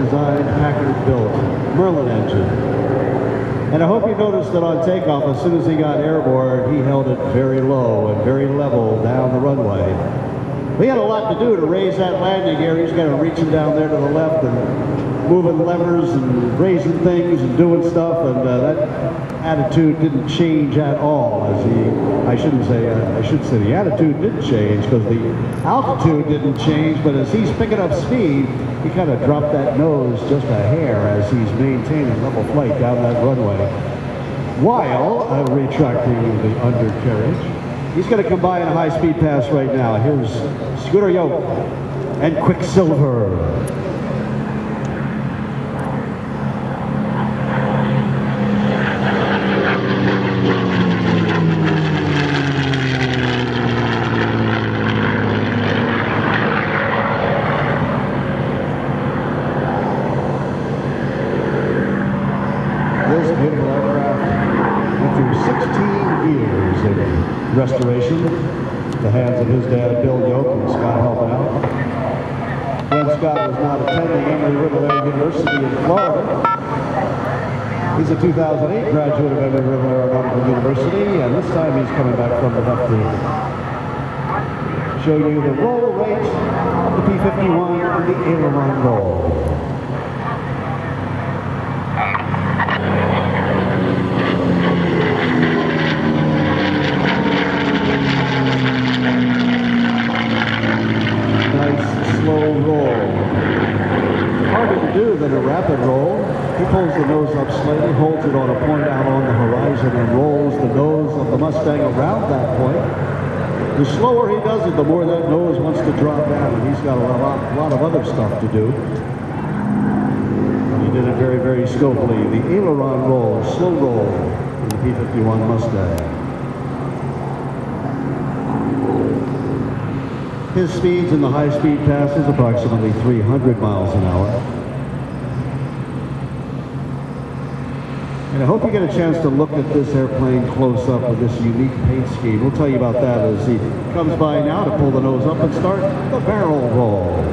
designed, Packard built Merlin engine. And I hope you noticed that on takeoff, as soon as he got airborne, he held it very low and very level down the runway. We had a lot to do to raise that landing gear. He's kind of reaching down there to the left and moving levers and raising things and doing stuff, and that attitude didn't change at all. I should say the attitude did change because the altitude didn't change, but as he's picking up speed, he kind of dropped that nose just a hair as he's maintaining level flight down that runway, while retracting the undercarriage. He's going to come by in a high-speed pass right now. Here's Scooter Yoak and Quicksilver. This beautiful aircraft went through 16 years of restoration, the hands of his dad, Bill Yoak, and Scott helping out. When Scott was not attending Emory-Riviera University in Florida, he's a 2008 graduate of Emory-Riviera Aeronautical University, and this time he's coming back from the left to show you the roll rate of the P-51 and the aileron roll. Slow roll. Harder to do than a rapid roll. He pulls the nose up slightly, holds it on a point out on the horizon, and rolls the nose of the Mustang around that point. The slower he does it, the more that nose wants to drop down, and he's got a lot of other stuff to do. And he did it very, very skillfully. The aileron roll, slow roll, in the P-51 Mustang. His speeds in the high-speed passes approximately 300 miles an hour. And I hope you get a chance to look at this airplane close up with this unique paint scheme. We'll tell you about that as he comes by now to pull the nose up and start the barrel roll.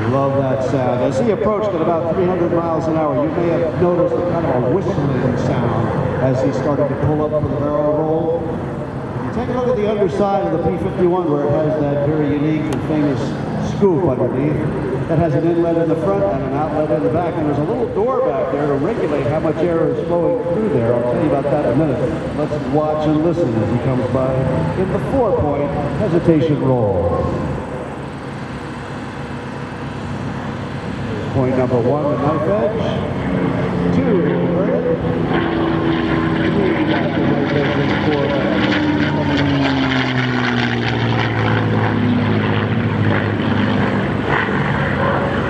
Love that sound. As he approached at about 300 miles an hour, you may have noticed a kind of a whistling sound as he started to pull up for the barrel roll. Take a look at the underside of the P-51 where it has that very unique and famous scoop underneath. That has an inlet in the front and an outlet in the back, and there's a little door back there to regulate how much air is flowing through there. I'll tell you about that in a minute. Let's watch and listen as he comes by in the 4-point hesitation roll. Point number 1, the knife edge. 2, inverted. 3, back to knife edge, and 4, back.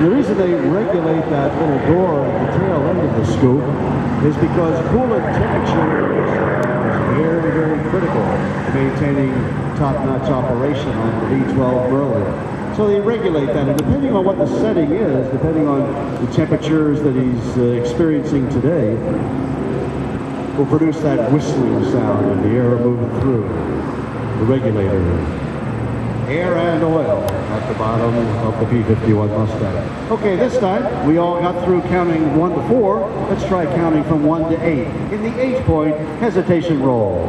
The reason they regulate that little door at the tail end of the scoop is because coolant temperature is very, very critical to maintaining top-notch operation on the V-12 Merlin. So they regulate that, and depending on what the setting is, depending on the temperatures that he's experiencing today, will produce that whistling sound and the air moving through the regulator. Air and oil at the bottom of the P-51 Mustang. Okay, this time we all got through counting 1 to 4. Let's try counting from 1 to 8 in the 8-point hesitation roll.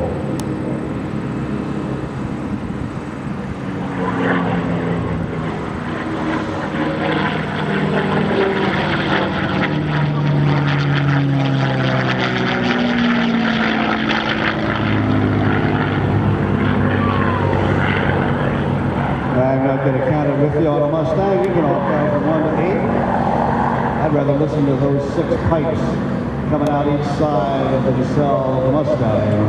I'm not going to count it with you on a Mustang. You can all count from 1 to 8. I'd rather listen to those 6 pipes coming out each side of the nacelle of the Mustang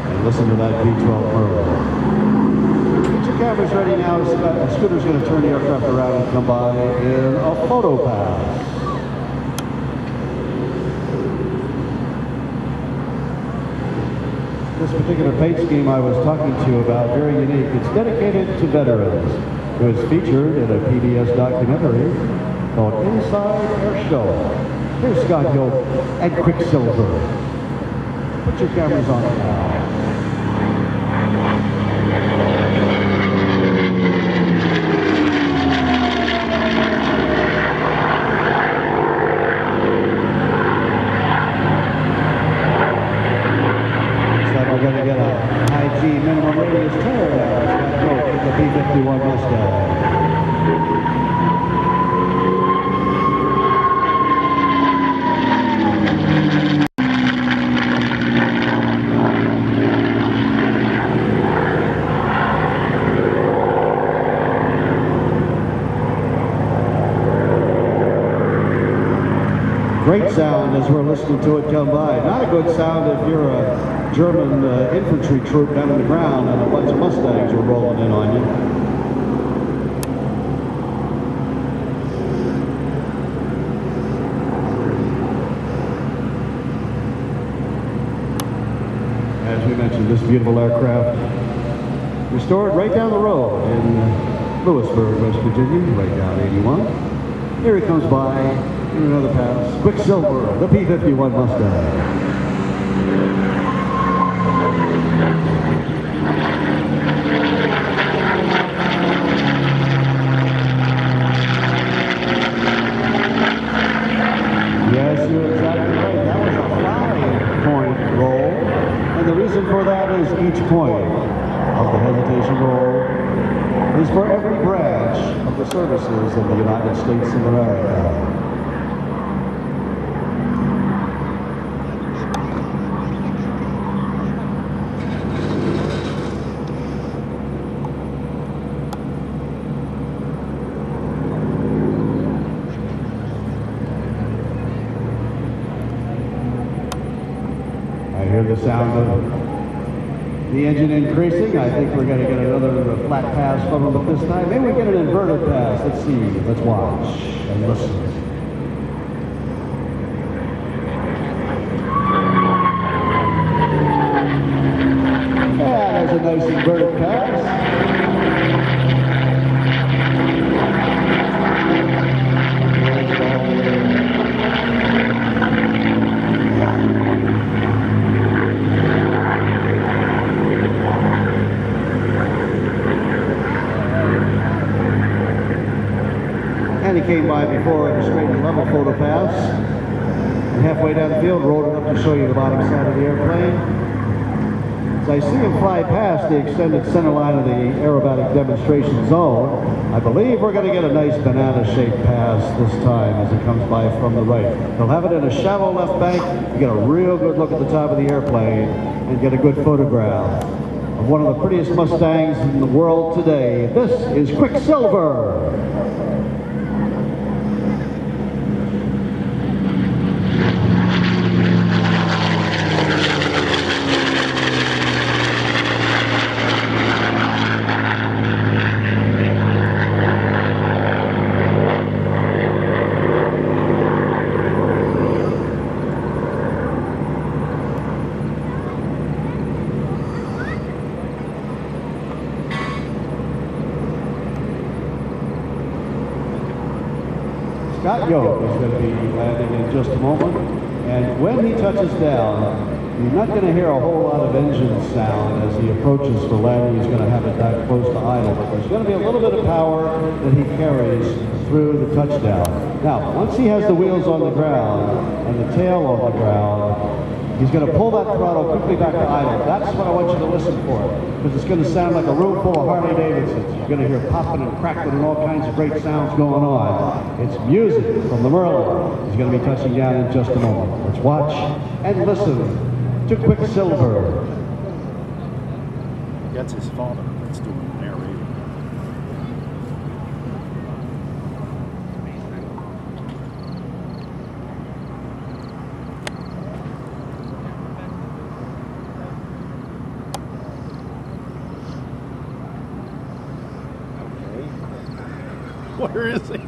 and listen to that V-12 Merlin. Get your cameras ready now. Scooter's going to turn the aircraft around and come by in a photo pass. This particular paint scheme I was talking to you about, very unique. It's dedicated to veterans. It was featured in a PBS documentary called Inside Air Show. Here's Scott Yoak and Quicksilver. Put your cameras on now. We're going to get a high G minimum radius turn now. Scott Yoak with the P-51 Mustang. Great sound as we're listening to it come by. Not a good sound if you're a German infantry troop down on the ground and a bunch of Mustangs were rolling in on you. As we mentioned, this beautiful aircraft restored right down the road in Lewisburg, West Virginia, right down 81. Here he comes by in another pass. Quicksilver, the P-51 Mustang. Yes, you're exactly right. That was a 5-point roll. And the reason for that is each point of the hesitation roll is for every branch of the services of the United States of America. I hear the sound of the engine increasing. I think we're going to get another flat pass from him, but this time maybe we get an inverted pass. Let's see. Let's watch and listen. Yeah, there's a nice inverted pass. And he came by before the straight and level photo pass. And halfway down the field, rolled it up to show you the bottom side of the airplane. As I see him fly past the extended center line of the aerobatic demonstration zone, I believe we're going to get a nice banana-shaped pass this time as he comes by from the right. He'll have it in a shallow left bank. You get a real good look at the top of the airplane and get a good photograph of one of the prettiest Mustangs in the world today. This is Quicksilver. Scott Yoak is going to be landing in just a moment, and when he touches down, you're not going to hear a whole lot of engine sound as he approaches for landing. He's going to have it that close to idle, but there's going to be a little bit of power that he carries through the touchdown. Now, once he has the wheels on the ground and the tail on the ground, he's going to pull that throttle quickly back to idle. That's what I want you to listen for, because it's going to sound like a room full of Harley Davidsons. You're going to hear popping and crackling and all kinds of great sounds going on. It's music from the Merlin. He's going to be touching down in just a moment. Let's watch and listen to Quicksilver. That's his father that's doing the narrating. Where is he?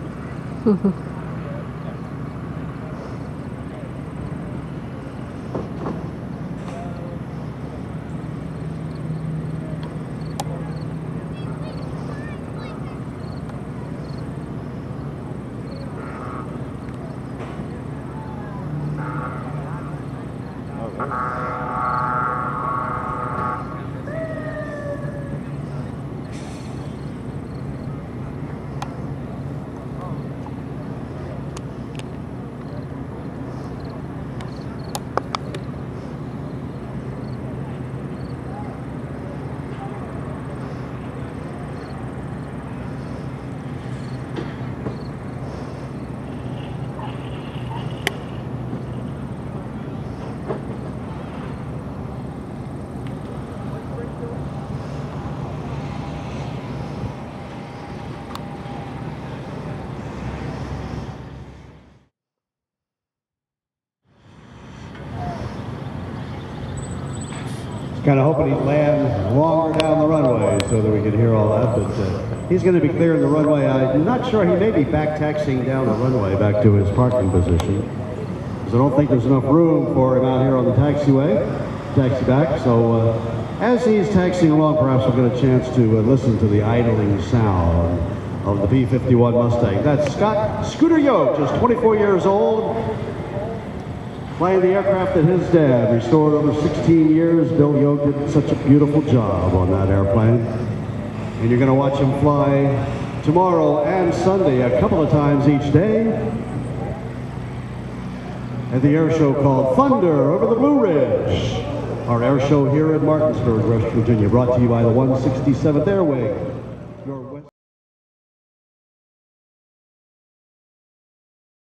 Kind of hoping he'd land longer down the runway so that we could hear all that, but he's going to be clearing the runway. I'm not sure, he may be back taxiing down the runway back to his parking position, because I don't think there's enough room for him out here on the taxiway, taxi back. So as he's taxiing along, perhaps we'll get a chance to listen to the idling sound of the P-51 Mustang. That's Scooter Yoak, just 24 years old, flying the aircraft that his dad restored over 16 years. Bill Yoak did such a beautiful job on that airplane. And you're going to watch him fly tomorrow and Sunday a couple of times each day at the air show called Thunder over the Blue Ridge. Our air show here in Martinsburg, West Virginia, brought to you by the 167th Airway.